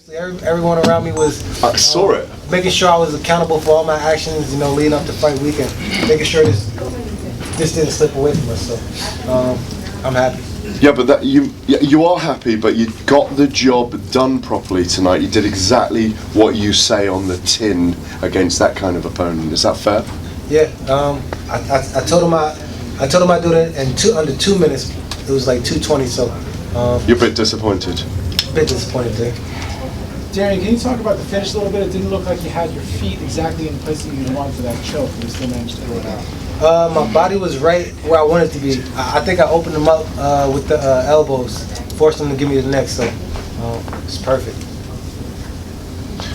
Everyone around me was I saw it. making sure I was accountable for all my actions, leading up to fight weekend, making sure this didn't slip away from us. So I'm happy. Yeah, but you are happy, but you got the job done properly tonight. You did exactly what you say on the tin against that kind of opponent. Is that fair? Yeah. I told him I'd do it in under 2 minutes. It was like 2:20. So you're a bit disappointed. A bit disappointed there. Darrion, can you talk about the finish a little bit? It didn't look like you had your feet exactly in the place that you wanted for that choke. You still managed to throw it out. My body was right where I wanted to be. I think I opened them up with the elbows, forced them to give me the neck, so it's perfect.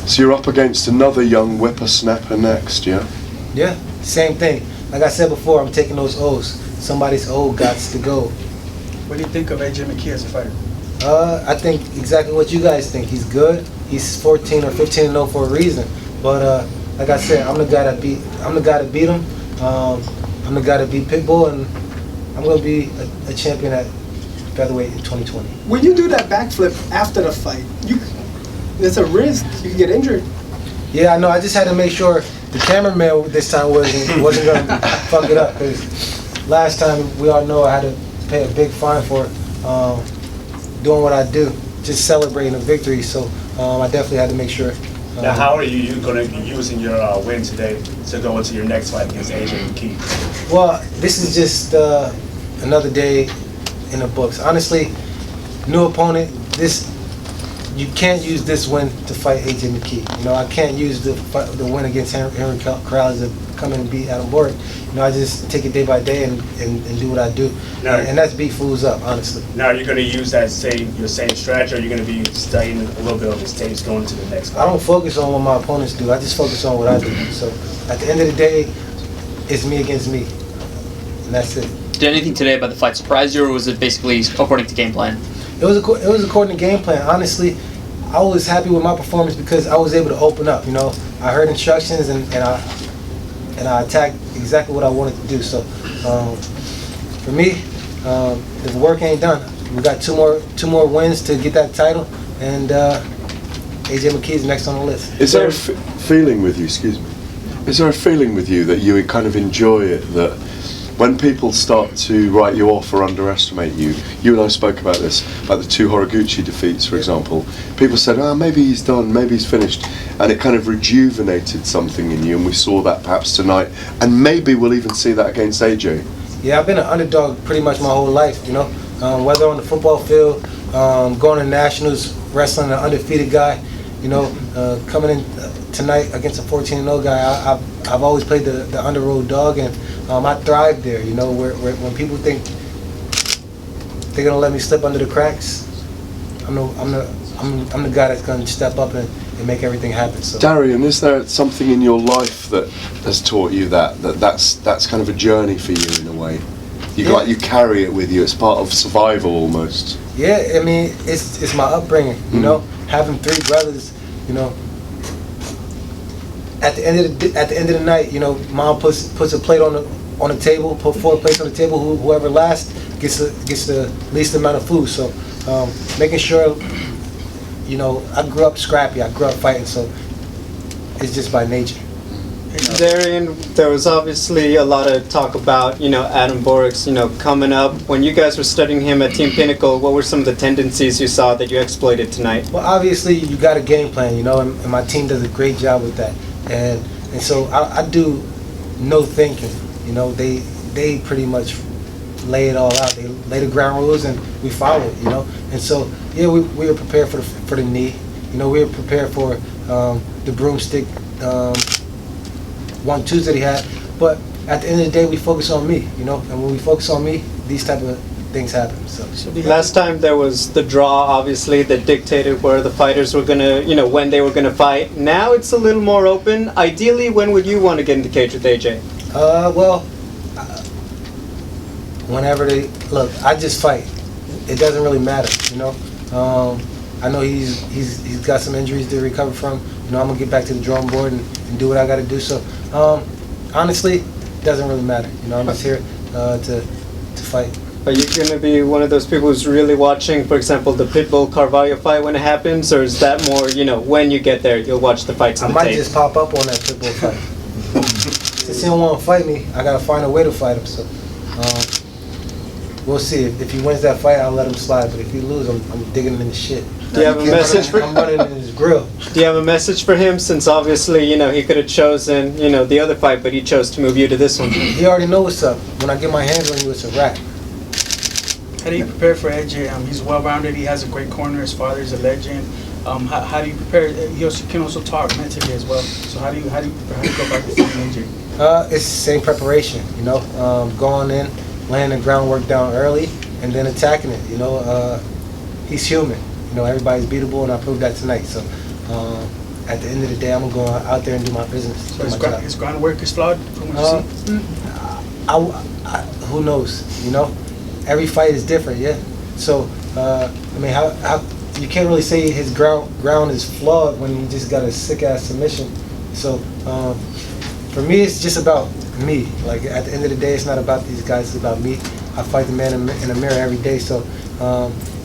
So you're up against another young whippersnapper next, yeah? Yeah, same thing. Like I said before, I'm taking those O's. Somebody's O gots to go. What do you think of AJ McKee as a fighter? I think exactly what you guys think. He's good. He's 14 or 15-0 for a reason. But like I said, I'm the guy that beat him. I'm the guy that beat Pitbull, and I'm gonna be a champion at Featherweight in 2020. When you do that backflip after the fight, there's a risk you can get injured. Yeah, I know. I just had to make sure the cameraman this time wasn't gonna fuck it up, because last time we all know I had to pay a big fine for doing what I do, just celebrating a victory. So I definitely had to make sure. Now, how are you going to be using your win today to go into your next fight against AJ McKee? Well, this is just another day in the books. Honestly, new opponent. You can't use this win to fight AJ McKee. I can't use the win against Henry Corrales to come in and beat Adam Borics. I just take it day by day and do what I do. Now, and that's beat fools up, honestly. Now, are you going to use your same strategy, or are you going to be studying a little bit of his tapes going to the next fight? I don't focus on what my opponents do. I just focus on what I do. So at the end of the day, it's me against me, and that's it. Did anything today about the fight surprise you, or was it basically according to game plan? It was according to game plan. Honestly, I was happy with my performance because I was able to open up. I heard instructions and I attacked exactly what I wanted to do. So for me, the work ain't done. We got two more wins to get that title, and AJ McKee's next on the list. Is there a feeling with you? Excuse me. Is there a feeling with you that you kind of enjoy it, that when people start to write you off or underestimate you? You and I spoke about this, about the 2 Horiguchi defeats, for example. People said, maybe he's done, maybe he's finished. And it kind of rejuvenated something in you, and we saw that perhaps tonight. And maybe we'll even see that against AJ. Yeah, I've been an underdog pretty much my whole life, whether on the football field, going to nationals, wrestling an undefeated guy, coming in tonight against a 14-0 guy. I've always played the underroad dog, and I thrive there. Where when people think they're gonna let me slip under the cracks, I'm the guy that's gonna step up and make everything happen. So, Darrion, is there something in your life that has taught you that's kind of a journey for you in a way? You carry it with you. It's part of survival almost. Yeah, I mean it's my upbringing. Having 3 brothers. At the end of the night, Mom puts a plate on the table, put 4 plates on the table. Whoever last gets the least amount of food. So making sure, I grew up scrappy. I grew up fighting. So it's just by nature. Darrion, there was obviously a lot of talk about Adam Borics coming up. When you guys were studying him at Team Pinnacle, what were some of the tendencies you saw that you exploited tonight? Well, obviously you got a game plan, and my team does a great job with that. And so I do no thinking. They pretty much lay it all out. They lay the ground rules and we follow it. And so yeah, we were prepared for the knee. We were prepared for the broomstick 1-2s that he had. But at the end of the day, we focus on me. And when we focus on me, these type of things happen. So last time there was the draw, obviously, that dictated where the fighters were gonna, when they were gonna fight. Now it's a little more open. Ideally, when would you want to get in the cage with AJ? Whenever they look, I just fight. It doesn't really matter, I know he's got some injuries to recover from. I'm gonna get back to the drawing board and do what I got to do. So honestly, it doesn't really matter. I'm just here to fight. Are you going to be one of those people who's really watching, for example, the Pitbull Carvalho fight when it happens, or is that more, when you get there, you'll watch the fights on I the tape? might just pop up on that Pitbull fight. Since he don't want to fight me, I gotta find a way to fight him. So we'll see. If he wins that fight, I'll let him slide. But if he loses, I'm digging him in the shit. Do you have a message for? I'm running in his grill. Do you have a message for him? Since obviously, he could have chosen, the other fight, but he chose to move you to this one. He already know what's up. When I get my hands on you, it's a wrap. How do you prepare for AJ? He's well-rounded. He has a great corner. His father's a legend. How do you prepare? He also can also talk mentally as well. So how do you prepare? How do you go about defeating AJ? It's the same preparation. Going in, laying the groundwork down early, and then attacking it. He's human. Everybody's beatable, and I proved that tonight. So at the end of the day, I'm gonna go out there and do my business. So his groundwork is flawed from what you see? Who knows? Every fight is different, yeah. So how you can't really say his ground is flawed when he just got a sick ass submission. So for me, it's just about me. Like at the end of the day, it's not about these guys. It's about me. I fight the man in the mirror every day. So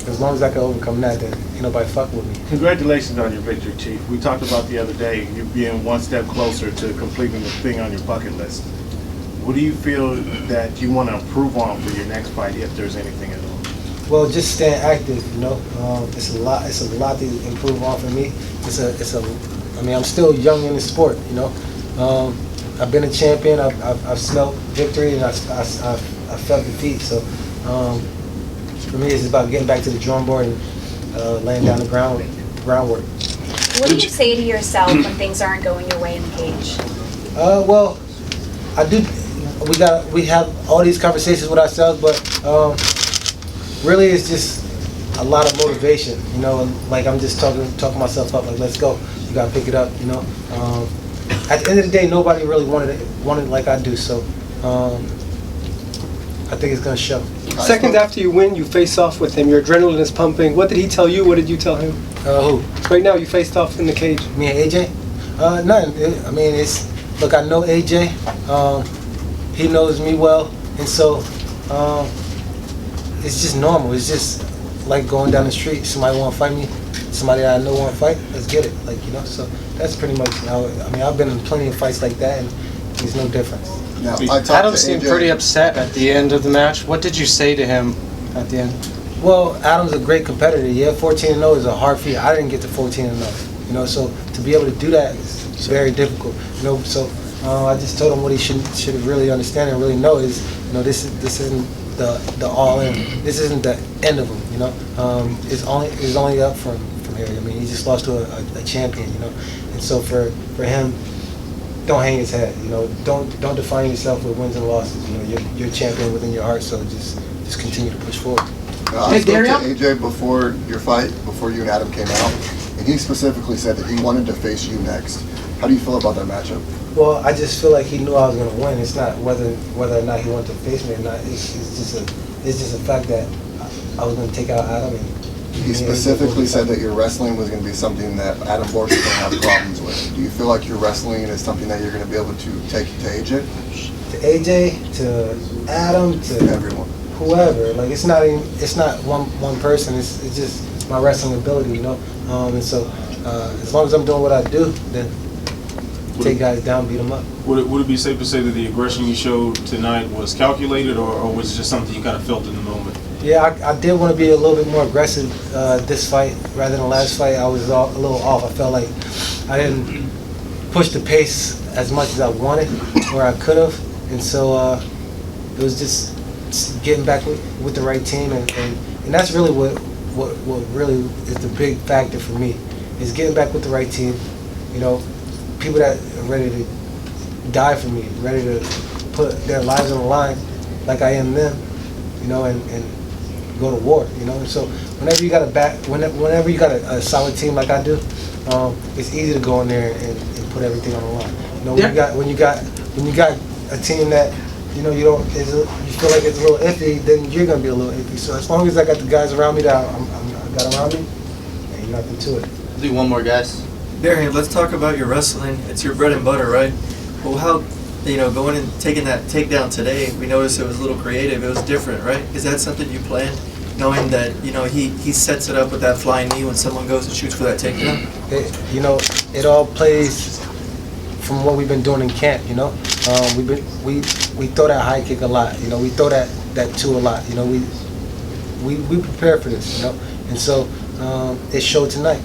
as long as I can overcome that, then ain't nobody fuck with me. Congratulations on your victory, Chief. We talked about the other day you being one step closer to completing the thing on your bucket list. What do you feel that you want to improve on for your next fight, if there's anything at all? Well, just staying active. It's a lot. It's a lot to improve on for me. I'm still young in the sport. I've been a champion. I've smelled victory, and I felt defeat. So for me, it's about getting back to the drawing board and laying down the groundwork. What do you say to yourself when things aren't going your way in the cage? Well, I do. We have all these conversations with ourselves, but really it's just a lot of motivation. Like I'm just talking myself up. Like, let's go. You gotta pick it up. At the end of the day, nobody really wanted it like I do. So I think it's gonna show. Seconds after you win, you face off with him. Your adrenaline is pumping. What did he tell you? What did you tell him? Who? Right now, you faced off in the cage. Me and AJ? Nothing. Look, I know AJ. He knows me well, and so it's just normal. It's just like going down the street. Somebody want to fight me. Somebody I know want to fight. Let's get it. So that's pretty much how. I've been in plenty of fights like that, and there's no difference. Now, Adam seemed pretty upset at the end of the match. What did you say to him at the end? Well, Adam's a great competitor. Yeah, 14-0 is a hard feat. I didn't get to 14-0. So to be able to do that is very difficult. So I just told him what he should really understand and really know is, this isn't the all in. This isn't the end of him. It's only up from here. He just lost to a champion. And so for him, don't hang his head. Don't define yourself with wins and losses. You're a champion within your heart. So just continue to push forward. I spoke to AJ before your fight, before you and Adam came out, and he specifically said that he wanted to face you next. How do you feel about that matchup? Well, I just feel like he knew I was going to win. It's not whether or not he wanted to face me or not. It's just a fact that I was going to take out Adam. And he specifically said that your wrestling was going to be something that Adam Borics is going to have problems with. Do you feel like your wrestling is something that you're going to be able to take to AJ? To AJ, to Adam, to everyone, whoever. It's not one person. It's just my wrestling ability, And so as long as I'm doing what I do, then take guys down, beat them up. Would it be safe to say that the aggression you showed tonight was calculated, or was it just something you kind of felt in the moment? Yeah, I did want to be a little bit more aggressive this fight rather than the last fight. I was a little off. I felt like I didn't push the pace as much as I wanted, or I could have, and so it was just getting back with the right team, and that's really what really is the big factor for me, is getting back with the right team. People that are ready to die for me, ready to put their lives on the line like I am them, and go to war, And so whenever you got whenever you got a solid team like I do, it's easy to go in there and put everything on the line. When you got a team that you feel like it's a little iffy, then you're gonna be a little iffy. So as long as I got the guys around me that I got around me, ain't nothing to it. Do one more, guys. Darrion, let's talk about your wrestling. It's your bread and butter, right? Well, how you know, going and taking that takedown today, we noticed it was a little creative. It was different, right? Is that something you planned, knowing that, you know, he sets it up with that flying knee when someone goes and shoots for that takedown? You know, it all plays from what we've been doing in camp. You know, we throw that high kick a lot. You know, we throw that two a lot. You know, we prepare for this. You know, and so it showed tonight.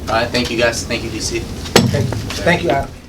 All right, thank you guys. Thank you, DC. Thank you, Adam.